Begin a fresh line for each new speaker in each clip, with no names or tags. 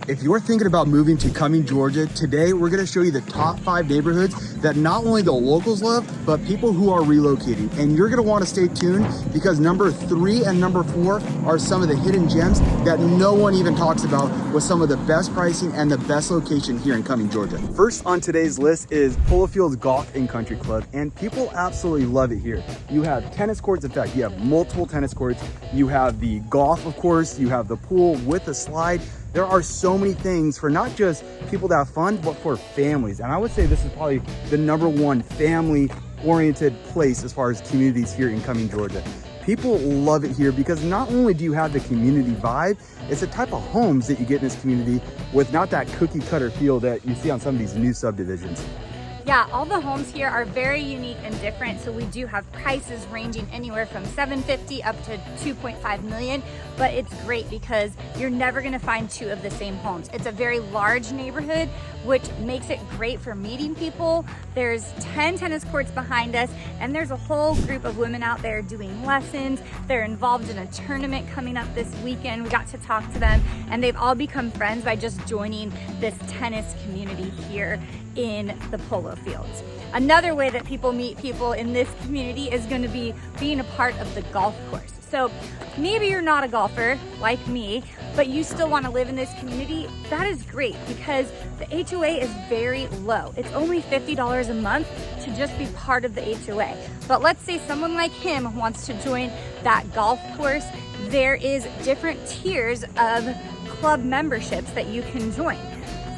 If you're thinking about moving to Cumming, Georgia, today we're going to show you the top 5 neighborhoods that not only the locals love, but people who are relocating. And you're going to want to stay tuned because number 3 and number 4 are some of the hidden gems that no one even talks about, with some of the best pricing and the best location here in Cumming, Georgia. First on today's list is Polo Fields Golf and Country Club, and people absolutely love it here. You have tennis courts. In fact, you have multiple tennis courts. You have the golf, of course. You have the pool with the slide. There are so many things for not just people that have fun, but for families. And I would say this is probably the #1 family-oriented place as far as communities here in Cumming, Georgia. People love it here because not only do you have the community vibe, it's the type of homes that you get in this community with not that cookie cutter feel that you see on some of these new subdivisions.
Yeah, all the homes here are very unique and different. So we do have prices ranging anywhere from $750,000 up to $2.5 million, but it's great because you're never gonna find 2 of the same homes. It's a very large neighborhood, which makes it great for meeting people. There's 10 tennis courts behind us, and there's a whole group of women out there doing lessons. They're involved in a tournament coming up this weekend. We got to talk to them, and they've all become friends by just joining this tennis community here in the Polo Fields. Another way that people meet people in this community is going to be being a part of the golf course. So maybe you're not a golfer like me, but you still want to live in this community. That is great because the HOA is very low. It's only $50 a month to just be part of the HOA. But let's say someone like him wants to join that golf course. There is different tiers of club memberships that you can join.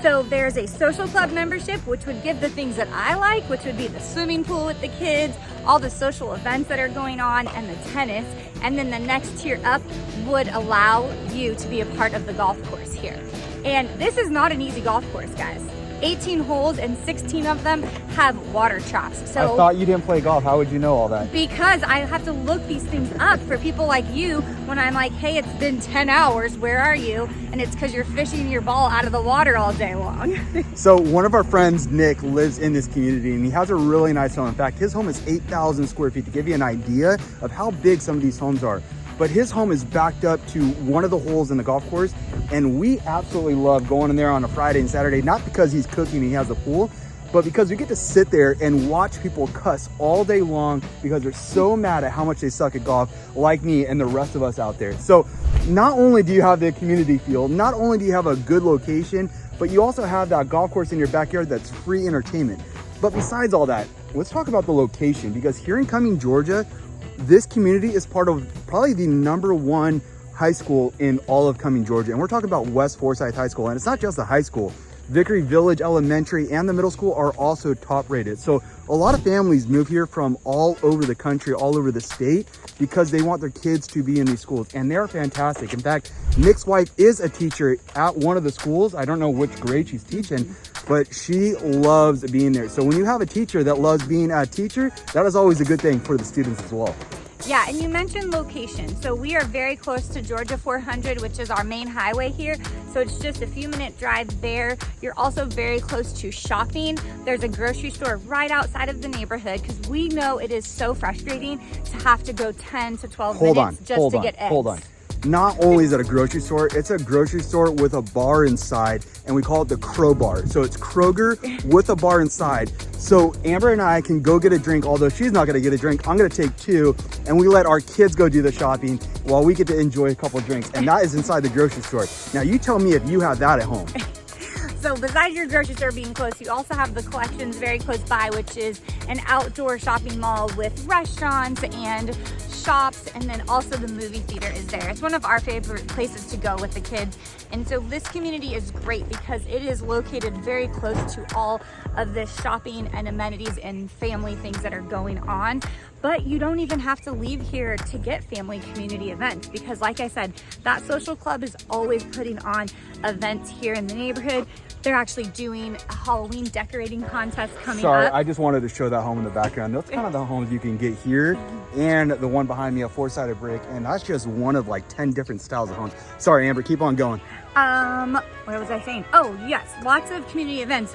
So there's a social club membership, which would give the things that I like, which would be the swimming pool with the kids, all the social events that are going on, and the tennis. And then the next tier up would allow you to be a part of the golf course here. And this is not an easy golf course, guys. 18 holes and 16 of them have water troughs. So
I thought you didn't play golf. How would you know all that?
Because I have to look these things up for people like you when I'm like, hey, it's been 10 hours, where are you? And it's because you're fishing your ball out of the water all day long.
So one of our friends, Nick, lives in this community and he has a really nice home. In fact, his home is 8,000 square feet, to give you an idea of how big some of these homes are. But his home is backed up to one of the holes in the golf course, and we absolutely love going in there on a Friday and Saturday, not because he's cooking and he has a pool, but because we get to sit there and watch people cuss all day long because they're so mad at how much they suck at golf, like me and the rest of us out there. So not only do you have the community feel, not only do you have a good location, but you also have that golf course in your backyard that's free entertainment. But besides all that, let's talk about the location, because here in Cumming, Georgia, this community is part of probably the #1 high school in all of Cumming, Georgia. And we're talking about West Forsyth High School. And it's not just the high school. Vickery Village Elementary and the middle school are also top rated. So a lot of families move here from all over the country, all over the state, because they want their kids to be in these schools. And they're fantastic. In fact, Nick's wife is a teacher at one of the schools. I don't know which grade she's teaching, but she loves being there. So when you have a teacher that loves being a teacher, that is always a good thing for the students as well.
Yeah, and you mentioned location. So we are very close to Georgia 400, which is our main highway here. So it's just a few minute drive there. You're also very close to shopping. There's a grocery store right outside of the neighborhood, because we know it is so frustrating to have to go 10 to 12 minutes just to get eggs.
Hold on. Not only is it a grocery store, it's a grocery store with a bar inside, and we call it the Crow Bar. So it's Kroger with a bar inside. So Amber and I can go get a drink, although she's not gonna get a drink. I'm gonna take 2, and we let our kids go do the shopping while we get to enjoy a couple of drinks. And that is inside the grocery store. Now you tell me if you have that at home.
So besides your grocery store being close, you also have the Collections very close by, which is an outdoor shopping mall with restaurants and shops, and then also the movie theater is there. It's one of our favorite places to go with the kids. And so this community is great because it is located very close to all of the shopping and amenities and family things that are going on. But you don't even have to leave here to get family community events, because like I said, that social club is always putting on events here in the neighborhood. They're actually doing a Halloween decorating contest coming up.
Sorry, I just wanted to show that home in the background. That's kind of the homes you can get here, and the one behind me, a 4-sided brick, and that's just one of like 10 different styles of homes. Sorry, Amber, keep on going.
What was I saying? Oh yes, lots of community events.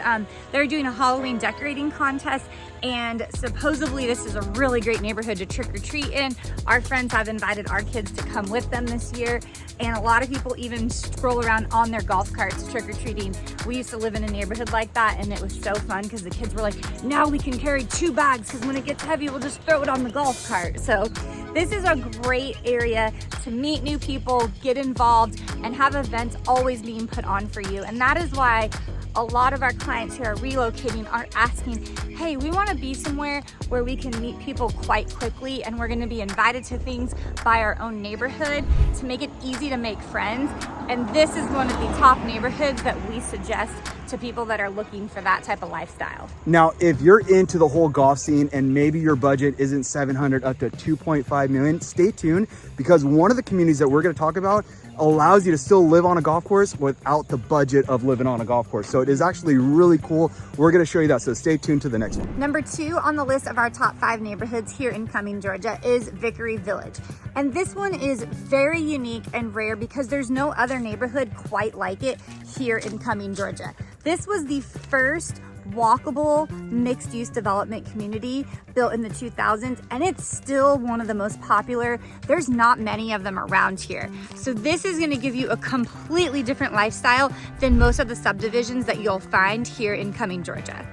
They're doing a Halloween decorating contest, and supposedly this is a really great neighborhood to trick or treat in. Our friends have invited our kids to come with them this year, and a lot of people even stroll around on their golf carts trick or treating. We used to live in a neighborhood like that, and it was so fun because the kids were like, now we can carry 2 bags because when it gets heavy, we'll just throw it on the golf cart. So this is a great area to meet new people, get involved, and have events always being put on for you. And that is why a lot of our clients who are relocating are asking, hey, we want to be somewhere where we can meet people quite quickly, and we're going to be invited to things by our own neighborhood to make it easy to make friends. And this is one of the top neighborhoods that we suggest to people that are looking for that type of lifestyle.
Now, if you're into the whole golf scene and maybe your budget isn't 700 up to 2.5 million, stay tuned, because one of the communities that we're going to talk about allows you to still live on a golf course without the budget of living on a golf course. So it is actually really cool. We're going to show you that. So stay tuned to the next one.
Number 2 on the list of our top 5 neighborhoods here in Cumming, Georgia is Vickery Village. And this one is very unique and rare because there's no other neighborhood quite like it here in Cumming, Georgia. This was the first walkable mixed-use development community built in the 2000s, and it's still one of the most popular. There's not many of them around here. So this is going to give you a completely different lifestyle than most of the subdivisions that you'll find here in Cumming, Georgia.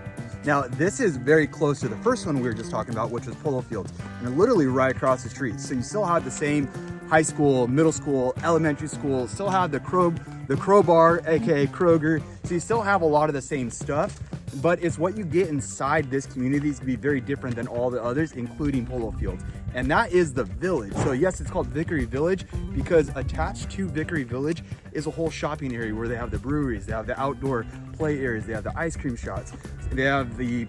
Now, this is very close to the first one we were just talking about, which was Polo Fields, and they're literally right across the street. So you still have the same high school, middle school, elementary school, still have the crowbar, aka Kroger. So you still have a lot of the same stuff, but it's what you get inside this community is to be very different than all the others, including Polo Fields. And that is the village. So yes, it's called Vickery Village because attached to Vickery Village is a whole shopping area where they have the breweries, they have the outdoor play areas, they have the ice cream shops, they have the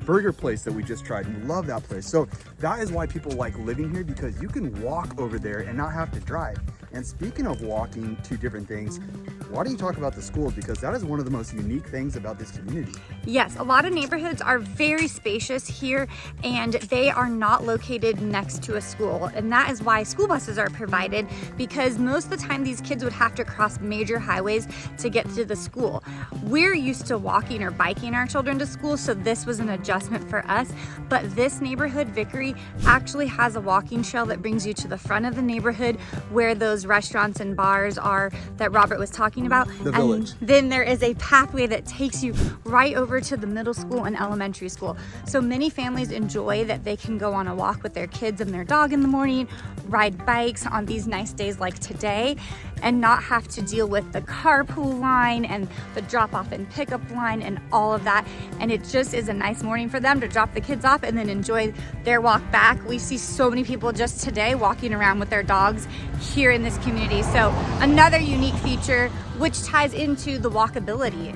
burger place that we just tried. We love that place. So that is why people like living here, because you can walk over there and not have to drive. And speaking of walking to different things, why don't you talk about the schools? Because that is one of the most unique things about this community.
Yes, a lot of neighborhoods are very spacious here, and they are not located next to a school. And that is why school buses are provided, because most of the time these kids would have to cross major highways to get to the school. We're used to walking or biking our children to school, so this was an adjustment for us. But this neighborhood, Vickery, actually has a walking trail that brings you to the front of the neighborhood where those restaurants and bars are that Robert was talking about.
The village.
And then there is a pathway that takes you right over to the middle school and elementary school. So many families enjoy that they can go on a walk with their kids and their dog in the morning, ride bikes on these nice days like today, and not have to deal with the carpool line and the drop off and pickup line and all of that. And it just is a nice morning for them to drop the kids off and then enjoy their walk back. We see so many people just today walking around with their dogs here in this community. So another unique feature which ties into the walkability.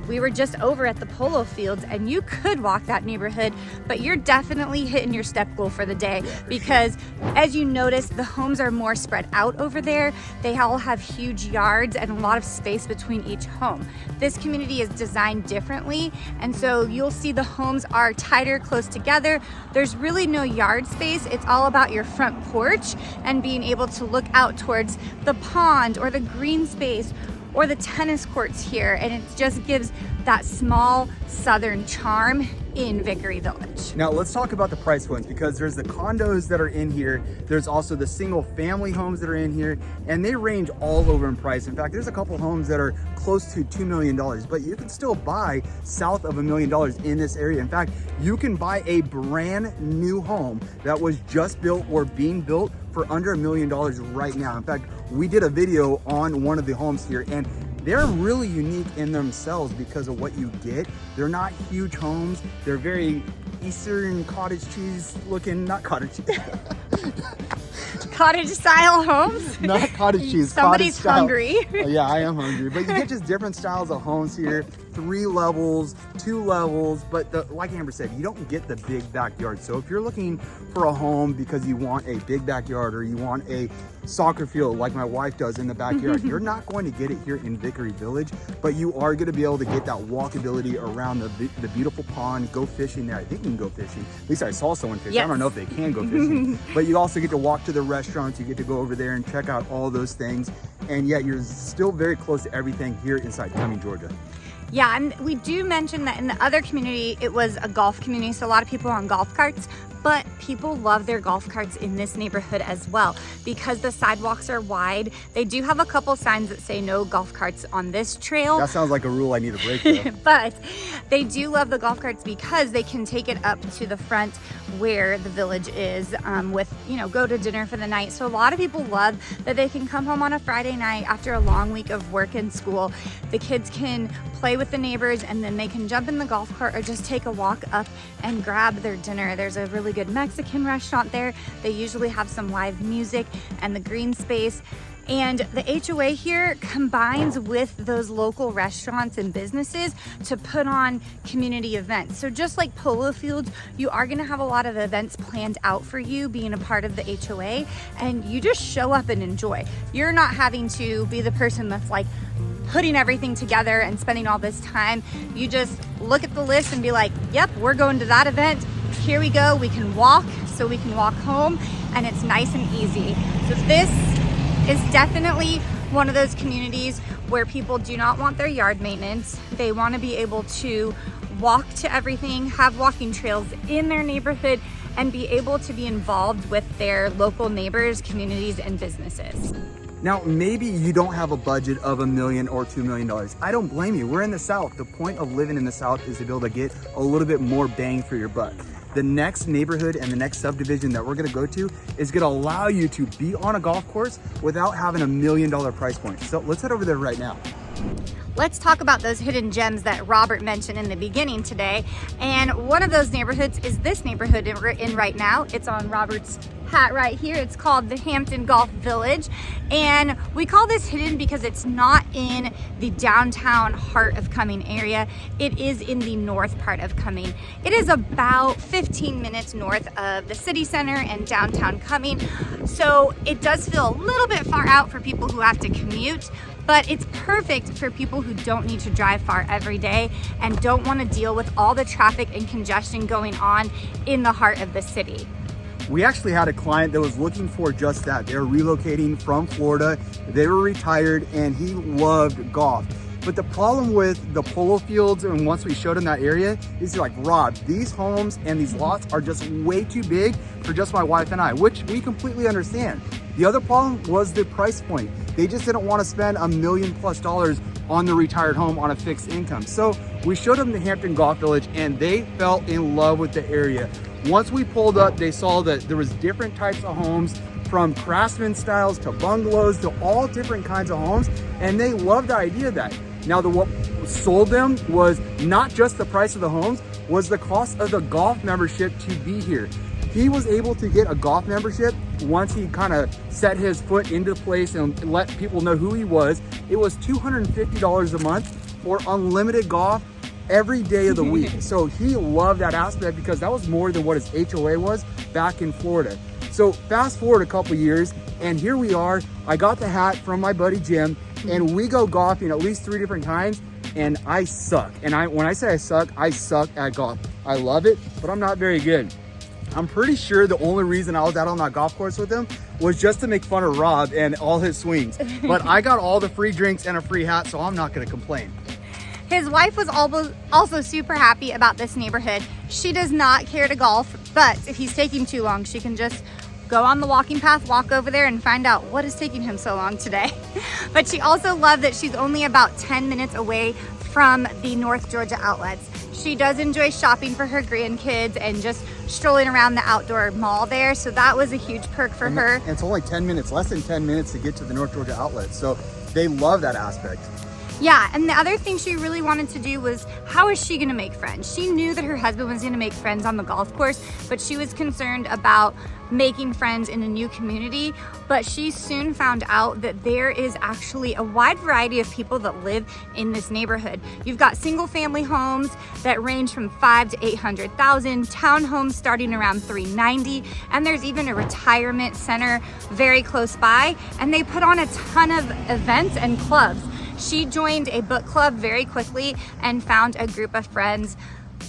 We were just over at the Polo Fields, and you could walk that neighborhood, but you're definitely hitting your step goal for the day, because as you notice, the homes are more spread out over there. They all have huge yards and a lot of space between each home. This community is designed differently, and so you'll see the homes are tighter, close together. There's really no yard space. It's all about your front porch and being able to look out towards the pond or the green space or the tennis courts here, and it just gives that small southern charm in Vickery Village.
Now let's talk about the price points, because there's the condos that are in here, there's also the single family homes that are in here, and they range all over in price. In fact, there's a couple homes that are close to $2 million, but you can still buy south of $1 million in this area. In fact, you can buy a brand new home that was just built or being built for under $1 million right now. In fact, we did a video on one of the homes here, and they're really unique in themselves because of what you get. They're not huge homes. They're very Eastern cottage cheese looking, not cottage cheese.
Cottage style homes?
Not cottage cheese.
Somebody's
cottage
hungry.
Oh, yeah, I am hungry. But you get just different styles of homes here. 3 levels, 2 levels, but like Amber said, you don't get the big backyard. So if you're looking for a home because you want a big backyard or you want a soccer field like my wife does in the backyard, you're not going to get it here in Vickery Village, but you are going to be able to get that walkability around the beautiful pond, go fishing there. I think you can go fishing. At least I saw someone fishing.
Yes.
I don't know if they can go fishing, but you also get to walk to the restaurants. You get to go over there and check out all those things. and yet you're still very close to everything here inside Cumming, Georgia.
Yeah, and we do mention that in the other community, it was a golf community, so a lot of people on golf carts, but people love their golf carts in this neighborhood as well because the sidewalks are wide. They do have a couple signs that say no golf carts on this trail.
That sounds like a rule I need to break though.
But they do love the golf carts because they can take it up to the front where the village is with, you know, go to dinner for the night. So a lot of people love that they can come home on a Friday night after a long week of work and school. The kids can play with the neighbors and then they can jump in the golf cart or just take a walk up and grab their dinner. There's a really good Mexican restaurant there. They usually have some live music and the green space. And the HOA here combines with those local restaurants and businesses to put on community events. So just like polo fields, you are gonna have a lot of events planned out for you being a part of the HOA, and you just show up and enjoy. You're not having to be the person that's like putting everything together and spending all this time. You just look at the list and be like, yep, we're going to that event. Here we go, we can walk, so we can walk home, and it's nice and easy. So this is definitely one of those communities where people do not want their yard maintenance. They want to be able to walk to everything, have walking trails in their neighborhood, and be able to be involved with their local neighbors, communities, and businesses.
Now, maybe you don't have a budget of $1 million or $2 million. I don't blame you. We're in the South. The point of living in the South is to be able to get a little bit more bang for your buck. The next neighborhood and the next subdivision that we're gonna go to is gonna allow you to be on a golf course without having $1 million price point. So let's head over there right now.
Let's talk about those hidden gems that Robert mentioned in the beginning today. And one of those neighborhoods is this neighborhood we're in right now. It's on Robert's hat right here. It's called the Hampton Golf Village. And we call this hidden because it's not in the downtown heart of Cumming area. It is in the north part of Cumming. It is about 15 minutes north of the city center and downtown Cumming. So it does feel a little bit far out for people who have to commute, but it's perfect for people who don't need to drive far every day and don't want to deal with all the traffic and congestion going on in the heart of the city.
We actually had a client that was looking for just that. They were relocating from Florida. They were retired and he loved golf. But the problem with the polo fields, and once we showed him that area, is like, Rob, these homes and these lots are just way too big for just my wife and I, which we completely understand. The other problem was the price point. They just didn't want to spend $1 million+ on the retired home on a fixed income. So we showed them the Hampton Golf Village and they fell in love with the area. Once we pulled up, they saw that there was different types of homes, from craftsman styles to bungalows to all different kinds of homes, and they loved the idea of that. Now, what sold them was not just the price of the homes, was the cost of the golf membership to be here. He was able to get a golf membership once he kind of set his foot into place and let people know who he was. It was $250 a month for unlimited golf every day of the week. So he loved that aspect because that was more than what his HOA was back in Florida. So fast forward a couple years and here we are. I got the hat from my buddy Jim and we go golfing at least 3 different times and I suck. And when I say I suck at golf. I love it, but I'm not very good. I'm pretty sure the only reason I was out on that golf course with him was just to make fun of Rob and all his swings. But I got all the free drinks and a free hat, so I'm not gonna complain.
His wife was also super happy about this neighborhood. She does not care to golf, but if he's taking too long, she can just go on the walking path, walk over there and find out what is taking him so long today. But she also loved that she's only about 10 minutes away from the North Georgia outlets. She does enjoy shopping for her grandkids and just strolling around the outdoor mall there. So that was a huge perk for her.
And it's only 10 minutes, less than 10 minutes to get to the North Georgia outlets. So they love that aspect.
Yeah, and the other thing she really wanted to do was, how is she gonna make friends? She knew that her husband was gonna make friends on the golf course, but she was concerned about making friends in a new community. But she soon found out that there is actually a wide variety of people that live in this neighborhood. You've got single family homes that range from 5 to 800,000, townhomes starting around 390, and there's even a retirement center very close by, and they put on a ton of events and clubs. She joined a book club very quickly and found a group of friends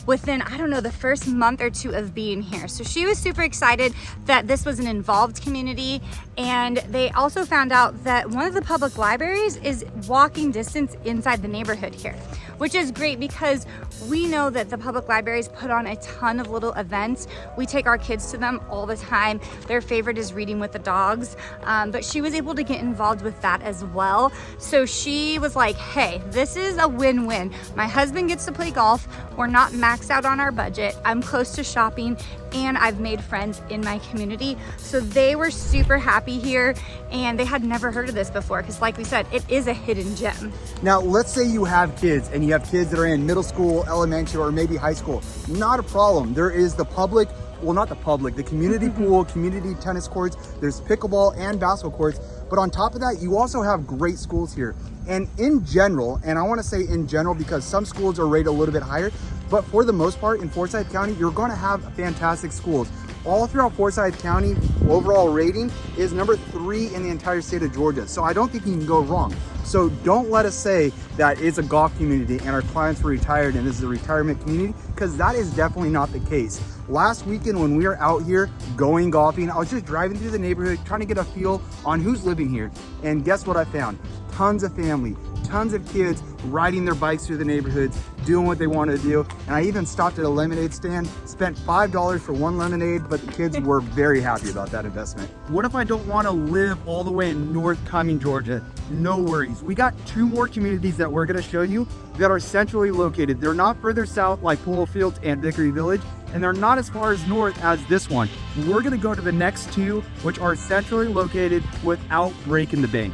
within, I don't know, the first month or 2 of being here. So she was super excited that this was an involved community And they also found out that one of the public libraries is walking distance inside the neighborhood here, which is great because we know that the public libraries put on a ton of little events. We take our kids to them all the time. Their favorite is reading with the dogs, but she was able to get involved with that as well. So she was like, hey, this is a win-win. My husband gets to play golf. We're not maxed out on our budget. I'm close to shopping and I've made friends in my community. So they were super happy here and they had never heard of this before because like we said, it is a hidden gem.
Now, let's say you have kids and you have kids that are in middle school, elementary, or maybe high school. Not a problem. There is the public, well, not the public, the community pool, community tennis courts. There's pickleball and basketball courts. But on top of that, you also have great schools here. And in general, and I want to say in general because some schools are rated a little bit higher, but for the most part in Forsyth County, you're going to have fantastic schools. All throughout Forsyth County, overall rating is number 3 in the entire state of Georgia. So I don't think you can go wrong. So don't let us say that it's a golf community and our clients were retired and this is a retirement community, because that is definitely not the case. Last weekend when we were out here going golfing, I was just driving through the neighborhood trying to get a feel on who's living here. And guess what I found? Tons of family, tons of kids riding their bikes through the neighborhoods, doing what they want to do. And I even stopped at a lemonade stand, spent $5 for one lemonade, but the kids were very happy about that investment. What if I don't want to live all the way in North Cumming, Georgia? No worries. We got 2 more communities that we're going to show you that are centrally located. They're not further south like Polo Fields and Vickery Village, and they're not as far as north as this one. We're going to go to the next 2, which are centrally located without breaking the bank.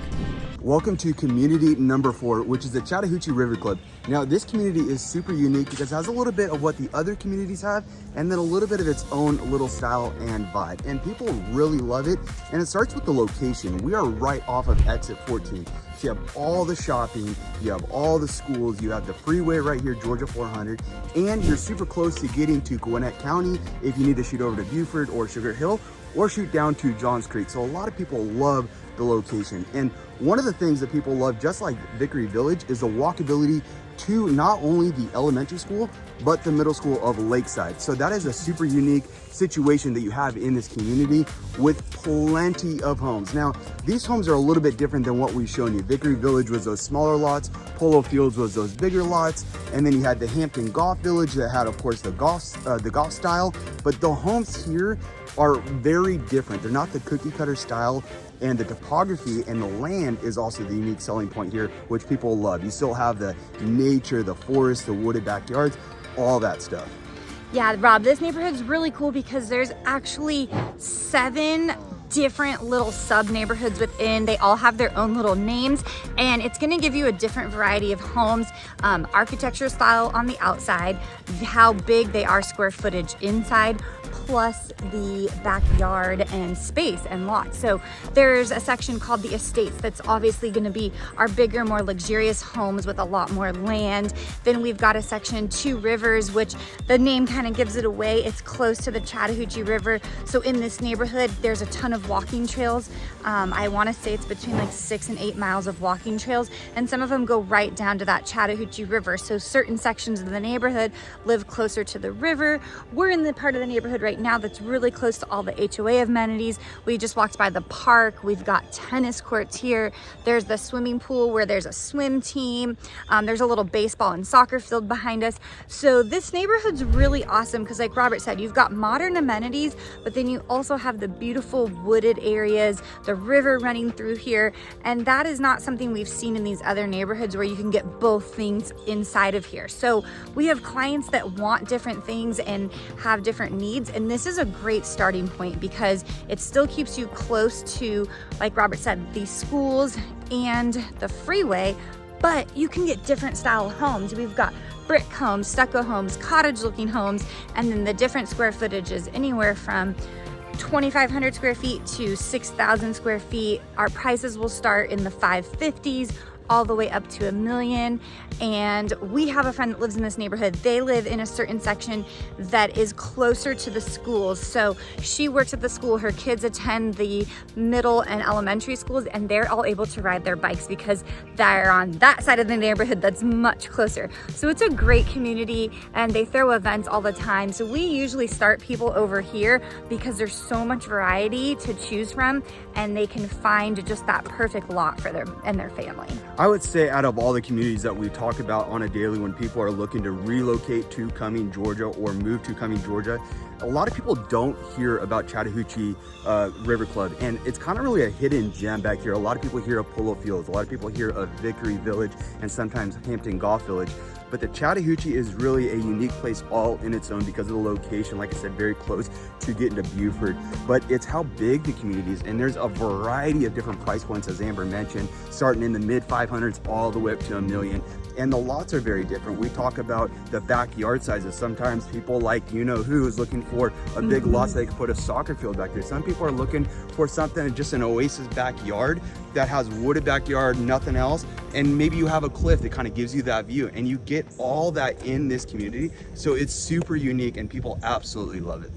Welcome to community number 4, which is the Chattahoochee River Club. Now, this community is super unique because it has a little bit of what the other communities have and then a little bit of its own little style and vibe. And people really love it. And it starts with the location. We are right off of exit 14. So you have all the shopping, you have all the schools, you have the freeway right here, Georgia 400, and you're super close to getting to Gwinnett County if you need to shoot over to Buford or Sugar Hill or shoot down to Johns Creek. So a lot of people love the location. And one of the things that people love, just like Vickery Village, is the walkability to not only the elementary school, but the middle school of Lakeside. So that is a super unique situation that you have in this community with plenty of homes. Now, these homes are a little bit different than what we've shown you. Vickery Village was those smaller lots, Polo Fields was those bigger lots, and then you had the Hampton Golf Village that had, of course, the golf style. But the homes here are very different. They're not the cookie cutter style, and the topography and the land is also the unique selling point here, which people love. You still have the nature, the forest, the wooded backyards, all that stuff.
Yeah, Rob, this neighborhood's really cool because there's actually 7 different little sub neighborhoods within. They all have their own little names, and it's going to give you a different variety of homes, architecture style on the outside, how big they are square footage inside, plus the backyard and space and lots. So there's a section called the estates that's obviously going to be our bigger, more luxurious homes with a lot more land. Then we've got a section 2 Rivers, which the name kind of gives it away. It's close to the Chattahoochee River. So in this neighborhood, there's a ton of walking trails. I want to say it's between like 6 and 8 miles of walking trails, and some of them go right down to that Chattahoochee River. So certain sections of the neighborhood live closer to the river. We're in the part of the neighborhood right now that's really close to all the HOA amenities. We just walked by the park. We've got tennis courts here. There's the swimming pool where there's a swim team. There's a little baseball and soccer field behind us. So this neighborhood's really awesome because, like Robert said, you've got modern amenities, but then you also have the beautiful wooded areas, the river running through here. And that is not something we've seen in these other neighborhoods where you can get both things inside of here. So we have clients that want different things and have different needs. And this is a great starting point because it still keeps you close to, like Robert said, these schools and the freeway, but you can get different style homes. We've got brick homes, stucco homes, cottage looking homes, and then the different square footage is anywhere from 2,500 square feet to 6,000 square feet. Our prices will start in the 550s all the way up to $1 million. And we have a friend that lives in this neighborhood. They live in a certain section that is closer to the schools. So she works at the school, her kids attend the middle and elementary schools, and they're all able to ride their bikes because they're on that side of the neighborhood that's much closer. So it's a great community, and they throw events all the time. So we usually start people over here because there's so much variety to choose from, and they can find just that perfect lot for them and their family.
I would say out of all the communities that we talk about on a daily when people are looking to relocate to Cumming, Georgia, or move to Cumming, Georgia, a lot of people don't hear about Chattahoochee River Club, and it's kind of really a hidden gem back here. A lot of people hear of Polo Fields, a lot of people hear of Vickery Village, and sometimes Hampton Golf Village. But the Chattahoochee is really a unique place all in its own because of the location, like I said, very close to getting to Buford. But it's how big the community is, and there's a variety of different price points, as Amber mentioned, starting in the mid 500s all the way up to $1 million. And the lots are very different. We talk about the backyard sizes. Sometimes people like who is looking for a big lot so they can put a soccer field back there. Some people are looking for something, just an oasis backyard that has wooded backyard, nothing else. And maybe you have a cliff that kind of gives you that view, and you get all that in this community. So it's super unique and people absolutely love it.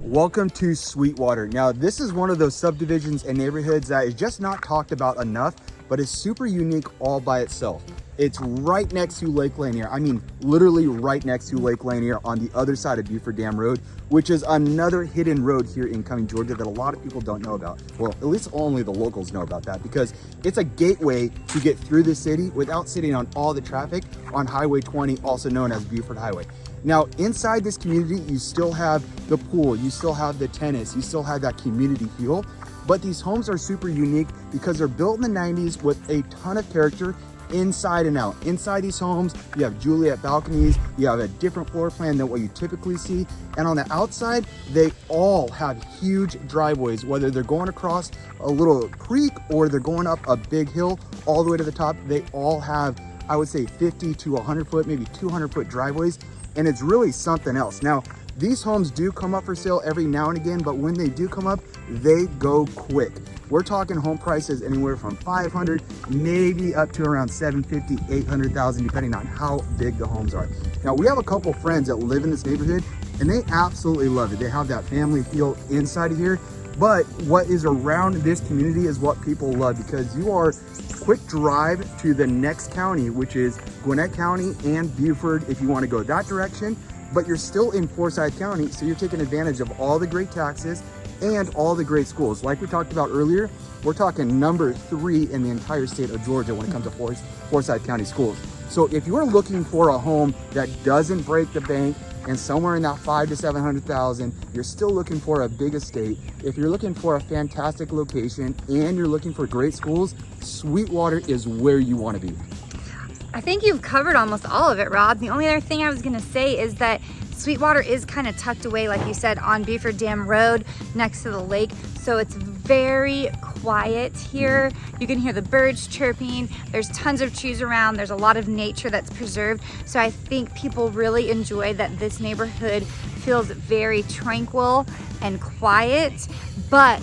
Welcome to Sweetwater. Now, this is one of those subdivisions and neighborhoods that is just not talked about enough, but is super unique all by itself. It's right next to Lake Lanier. I mean, literally right next to Lake Lanier on the other side of Buford Dam Road, which is another hidden road here in Cumming, Georgia that a lot of people don't know about. Well, at least only the locals know about that because it's a gateway to get through the city without sitting on all the traffic on Highway 20, also known as Buford Highway. Now, inside this community, you still have the pool, you still have the tennis, you still have that community feel, but these homes are super unique because they're built in the 90s with a ton of character inside and out. Inside these homes, you have Juliet balconies, you have a different floor plan than what you typically see. And on the outside, they all have huge driveways, whether they're going across a little creek or they're going up a big hill all the way to the top. They all have, I would say, 50 to 100 foot, maybe 200 foot driveways. And it's really something else. Now, these homes do come up for sale every now and again, but when they do come up, they go quick. We're talking home prices anywhere from 500, maybe up to around 750, 800,000, depending on how big the homes are. Now, we have a couple friends that live in this neighborhood, and they absolutely love it. They have that family feel inside of here. But what is around this community is what people love, because you are quick drive to the next county, which is Gwinnett County and Buford if you want to go that direction, but you're still in Forsyth County, so you're taking advantage of all the great taxes and all the great schools. Like we talked about earlier, we're talking number 3 in the entire state of Georgia when it comes to Forsyth County schools. So if you're looking for a home that doesn't break the bank and somewhere in that 500,000 to 700,000, you're still looking for a big estate. If you're looking for a fantastic location and you're looking for great schools, Sweetwater is where you want to be.
I think you've covered almost all of it, Rob. The only other thing I was gonna say is that Sweetwater is kind of tucked away, like you said, on Buford Dam Road next to the lake. So it's very quiet here. You can hear the birds chirping. There's tons of trees around. There's a lot of nature that's preserved. So I think people really enjoy that this neighborhood feels very tranquil and quiet, but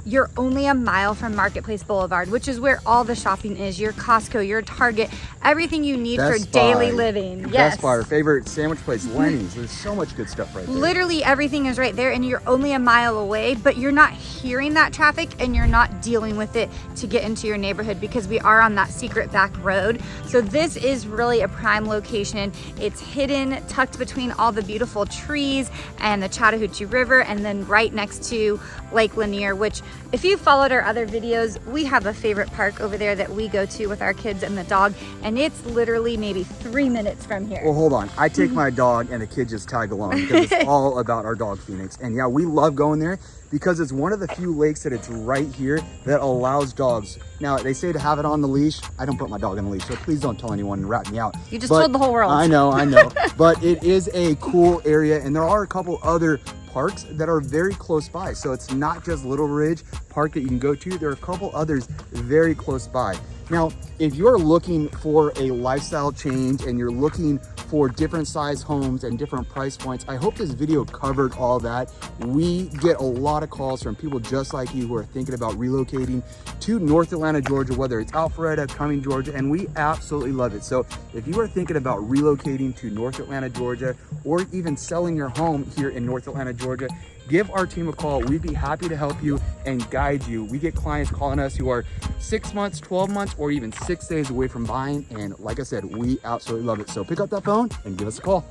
you're only a mile from Marketplace Boulevard, which is where all the shopping is, your Costco, your Target, everything you need for daily living. Yes.
Best Buy, our favorite sandwich place, Lenny's. There's so much good stuff right there.
Literally everything is right there, and you're only a mile away, but you're not hearing that traffic and you're not dealing with it to get into your neighborhood because we are on that secret back road. So this is really a prime location. It's hidden, tucked between all the beautiful trees and the Chattahoochee River, and then right next to Lake Lanier, which if you followed our other videos, we have a favorite park over there that we go to with our kids and the dog, and it's literally maybe 3 minutes from here.
Well, hold on. I take my dog and the kids just tag along because it's all about our dog, Phoenix. And yeah, we love going there because it's one of the few lakes that it's right here that allows dogs. Now, they say to have it on the leash. I don't put my dog on the leash, so please don't tell anyone and rat me out.
You just told the whole world.
I know. But it is a cool area, and there are a couple other parks that are very close by. So it's not just Little Ridge Park that you can go to. There are a couple others very close by. Now, if you're looking for a lifestyle change and you're looking for different size homes and different price points, I hope this video covered all that. We get a lot of calls from people just like you who are thinking about relocating to North Atlanta, Georgia, whether it's Alpharetta, Cumming, Georgia, and we absolutely love it. So if you are thinking about relocating to North Atlanta, Georgia, or even selling your home here in North Atlanta, Georgia, give our team a call. We'd be happy to help you and guide you. We get clients calling us who are 6 months, 12 months, or even 6 days away from buying. And like I said, we absolutely love it. So pick up that phone and give us a call.